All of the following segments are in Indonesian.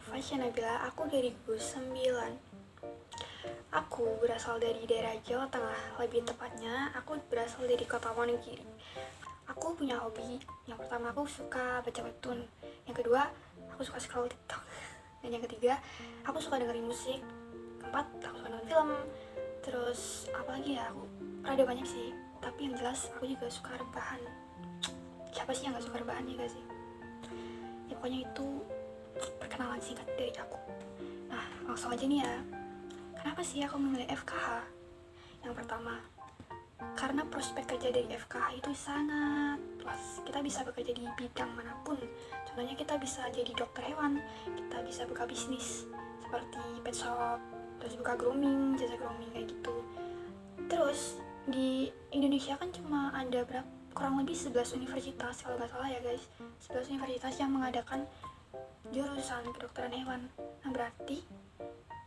Fasya Nabila, aku dari Gus 9. Aku berasal dari daerah Jawa Tengah, lebih tepatnya aku berasal dari kota Wonogiri. Aku punya hobi, yang pertama aku suka baca webtoon, yang kedua aku suka scroll TikTok, dan yang ketiga aku suka dengerin musik, keempat aku suka nonton film, terus apalagi ya, aku ada banyak sih, tapi yang jelas aku juga suka rebahan. Siapa sih yang gak suka rebahan, ya gak sih? Ya pokoknya itu perkenalan singkat dari aku. Nah, langsung aja nih ya. Kenapa sih aku memilih FKH? Yang pertama, karena prospek kerja dari FKH itu sangat luas. Kita bisa bekerja di bidang manapun. Contohnya kita bisa jadi dokter hewan, kita bisa buka bisnis seperti pet shop, terus buka grooming, jasa grooming kayak gitu. Terus di Indonesia kan cuma ada kurang lebih 11 universitas kalau nggak salah ya guys, 11 universitas yang mengadakan jurusan kedokteran hewan. Nah berarti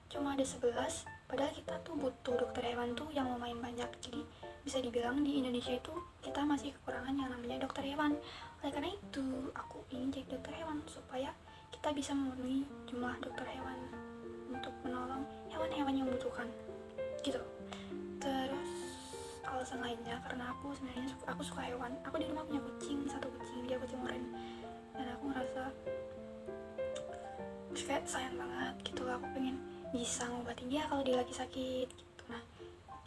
cuma ada 11, padahal kita tuh butuh dokter hewan tuh yang lumayan banyak. Jadi bisa dibilang di Indonesia itu kita masih kekurangan yang namanya dokter hewan. Oleh karena itu aku ingin jadi dokter hewan supaya kita bisa memenuhi jumlah dokter hewan untuk menolong hewan-hewan yang membutuhkan gitu. Terus alasan lainnya karena aku sebenarnya aku suka hewan. Aku di rumah punya kucing, satu kucing, dia kucing oren, dan aku ngerasa kayak sayang banget gitu. Aku pengen bisa ngobatin dia kalau dia lagi sakit gitu. Nah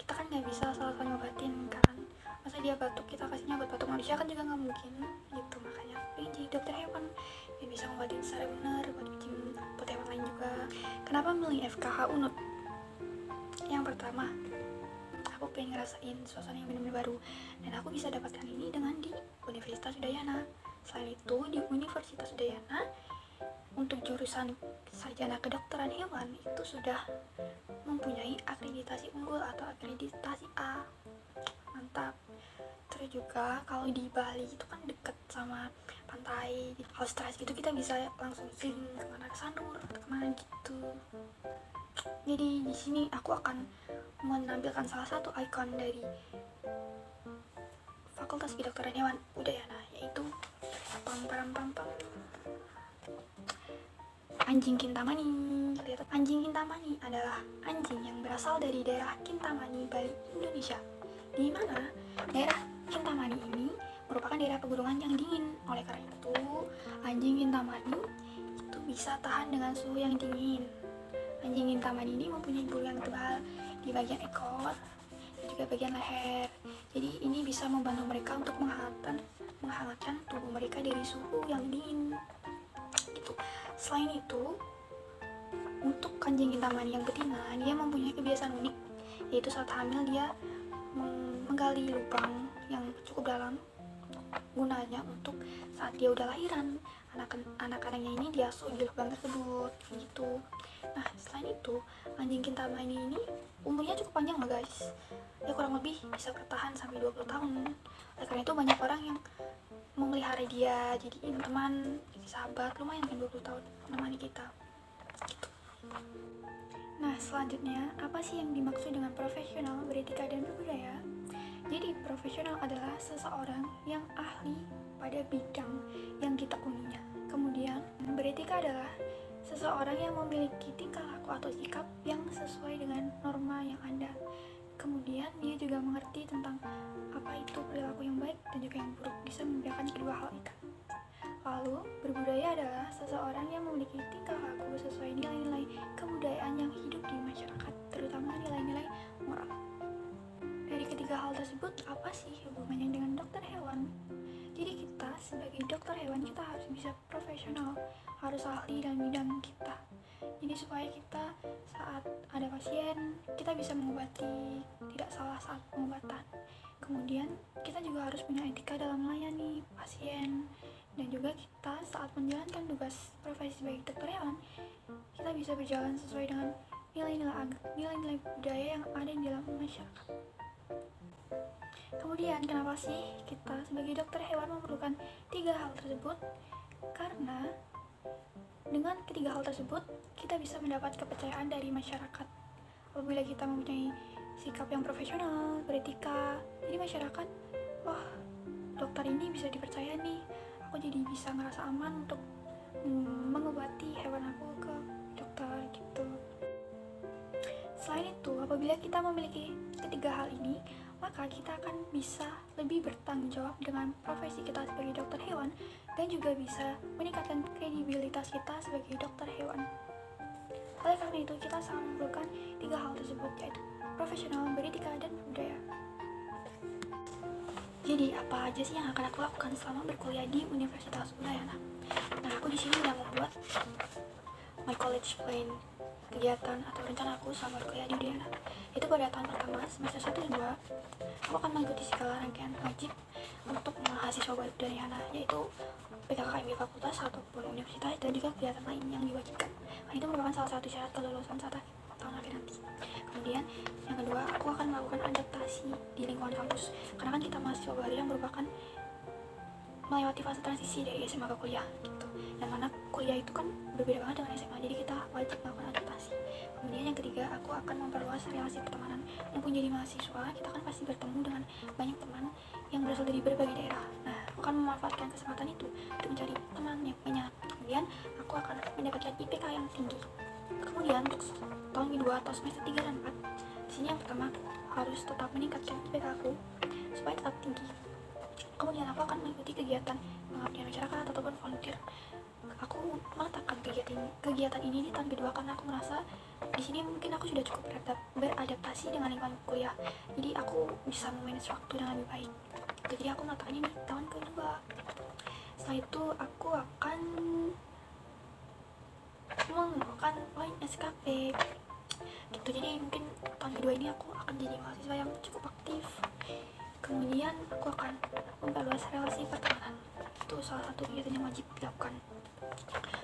kita kan nggak bisa asal-asal ngobatin kan, masa dia batuk kita kasihnya obat batuk manusia kan juga nggak mungkin gitu. Makanya aku pengen jadi dokter hewan yang bisa ngobatin secara benar buat kucing, buat hewan lain juga. Kenapa milih FKH Unut? Yang pertama, aku pengen ngerasain suasana yang benar-benar baru, dan aku bisa dapatkan ini dengan di Universitas Udayana. Selain itu di Universitas Udayana untuk jurusan sarjana kedokteran hewan itu sudah mempunyai akreditasi unggul atau akreditasi A. Mantap. Terus juga kalau di Bali itu kan deket sama pantai, kalau stres gitu kita bisa langsung healing kemana, ke Sanur atau kemana gitu. Jadi di sini aku akan menampilkan salah satu ikon dari Fakultas Kedokteran Hewan Udayana, yaitu anjing Kintamani. Lihat, anjing Kintamani adalah anjing yang berasal dari daerah Kintamani, Bali, Indonesia. Di mana daerah Kintamani ini merupakan daerah pegunungan yang dingin. Oleh karena itu, anjing Kintamani itu bisa tahan dengan suhu yang dingin. Anjing Kintamani ini mempunyai bulu yang tebal di bagian ekor dan juga bagian leher. Jadi ini bisa membantu mereka untuk menghangatkan tubuh mereka dari suhu yang dingin. Gitu. Selain itu, untuk anjing Kintamani yang betina, dia mempunyai kebiasaan unik, yaitu saat hamil dia menggali lubang yang cukup dalam, gunanya untuk saat dia udah lahiran, anak-anaknya ini diasuh di lubang tersebut gitu. Nah selain itu, anjing Kintamani ini umurnya cukup panjang loh guys, dia kurang lebih bisa bertahan sampai 20 tahun. Oleh karena itu banyak orang yang memelihara dia, jadiin teman, jadi sahabat. Lumayan kan 20 tahun menemani kita gitu. Nah selanjutnya, apa sih yang dimaksud dengan profesional, beretika, dan berbudaya? Jadi profesional adalah seseorang yang ahli pada bidang yang ditekuninya. Kemudian beretika adalah seseorang yang memiliki tingkah laku atau sikap yang sesuai dengan norma yang ada. Kemudian dia juga mengerti tentang apa itu perilaku yang baik dan juga yang buruk, bisa membedakan kedua hal itu. Lalu berbudaya adalah seseorang yang memiliki tingkah laku sesuai nilai-nilai kebudayaan yang hidup di masyarakat, terutama nilai-nilai moral. Dari ketiga hal tersebut, apa sih hubungannya dengan dokter hewan? Jadi kita sebagai dokter hewan kita harus bisa profesional, harus ahli dalam bidang kita. Jadi supaya kita saat ada pasien, kita bisa mengobati, tidak salah saat pengobatan. Kemudian kita juga harus punya etika dalam melayani pasien. Dan juga kita saat menjalankan tugas profesi sebagai dokter hewan, kita bisa berjalan sesuai dengan nilai-nilai budaya yang ada di dalam masyarakat. Kemudian kenapa sih kita sebagai dokter hewan memerlukan tiga hal tersebut? Karena dengan ketiga hal tersebut kita bisa mendapat kepercayaan dari masyarakat. Apabila kita mempunyai sikap yang profesional, beretika, jadi masyarakat, wah dokter ini bisa dipercaya nih, aku jadi bisa ngerasa aman untuk mengobati hewan aku ke Selain itu, apabila kita memiliki ketiga hal ini, maka kita akan bisa lebih bertanggung jawab dengan profesi kita sebagai dokter hewan dan juga bisa meningkatkan kredibilitas kita sebagai dokter hewan. Oleh karena itu, kita sangat memerlukan tiga hal tersebut, yaitu profesional, beretika, dan budaya. Jadi, apa aja sih yang akan aku lakukan selama berkuliah di Universitas Udayana? Nah, aku di sini udah membuat my college plan, kegiatan atau rencana aku selama berkuliah di Udayana. Itu pada tahun pertama, semester 1 dan 2, aku akan mengikuti segala rangkaian wajib untuk mahasiswa baru Udayana, yaitu PKKMB fakultas ataupun universitas dan juga kegiatan lain yang diwajibkan. Nah, itu merupakan salah satu syarat kelulusan saat tahun akhir nanti. Kemudian yang kedua, aku akan melakukan adaptasi di lingkungan kampus, karena kan kita mahasiswa baru yang merupakan melewati fase transisi dari SMA ke kuliah gitu. Dan mana kuliah itu kan berbeda banget dengan SMA, jadi kita wajib melakukan adaptasi. Kemudian yang ketiga, aku akan memperluas relasi pertemanan. Mumpung jadi mahasiswa, kita kan pasti bertemu dengan banyak teman yang berasal dari berbagai daerah. Nah, aku akan memanfaatkan kesempatan itu untuk mencari teman yang banyak. Kemudian aku akan mendapatkan IPK yang tinggi. Kemudian untuk tahun kedua atau semester 3 dan 4, di sini yang pertama harus tetap meningkatkan IPK aku supaya tetap tinggi. Kemudian aku akan mengikuti kegiatan pengabdian masyarakat ataupun volunteer. Aku meletakkan kegiatan ini di tahun kedua karena aku merasa di sini mungkin aku sudah cukup beradaptasi dengan lingkungan kuliah. Jadi aku bisa memanage waktu dengan lebih baik. Jadi aku meletakkan ini di tahun kedua. Setelah itu aku akan melakukan poin SKP gitu. Jadi mungkin tahun kedua ini aku akan jadi mahasiswa yang cukup aktif. Kemudian aku akan memperluas relasi pertemanan. Itu salah satu kegiatan yang wajib dilakukan.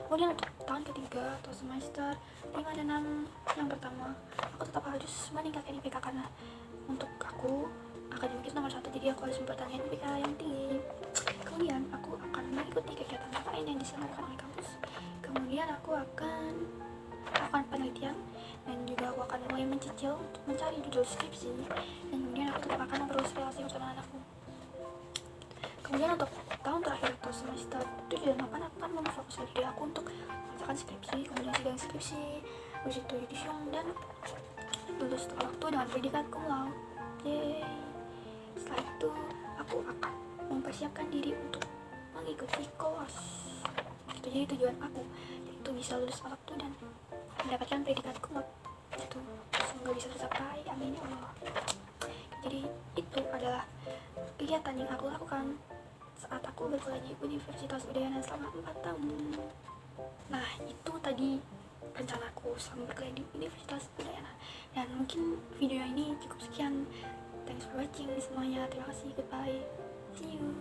Kemudian untuk tahun ketiga atau semester 5 dan 6, yang pertama aku tetap harus meningkatkan IPK karena untuk aku akademik nomor 1, jadi aku harus mempertahankan IPK yang tinggi. Kemudian aku akan mengikuti kegiatan lain yang diselenggarakan oleh kampus. Kemudian aku akan melakukan penelitian dan juga aku akan mulai mencicil untuk mencari judul skripsi, dan kemudian aku tetap akan memperluas relasi bersama anakku. Kemudian untuk tahun terakhir atau semester 7 dan 8, aku akan memfokuskan diri aku untuk mengerjakan skripsi, kemudian sidang skripsi, habis itu yudisium, dan lulus tepat waktu dengan predikat cum laude. Yeay. Setelah itu aku akan mempersiapkan diri untuk mengikuti kelas. Itu jadi tujuan aku, yaitu bisa lulus tepat waktu dan mendapatkan predikat cum laude. Itu semoga bisa tercapai, amin ya Allah. Jadi itu adalah kegiatan yang aku lakukan saat aku berkuliah di Universitas Udayana selama 4 tahun. Nah, itu tadi rencanaku selama berkuliah di Universitas Udayana. Dan mungkin video ini cukup sekian. Thanks for watching semuanya. Terima kasih, goodbye, see you.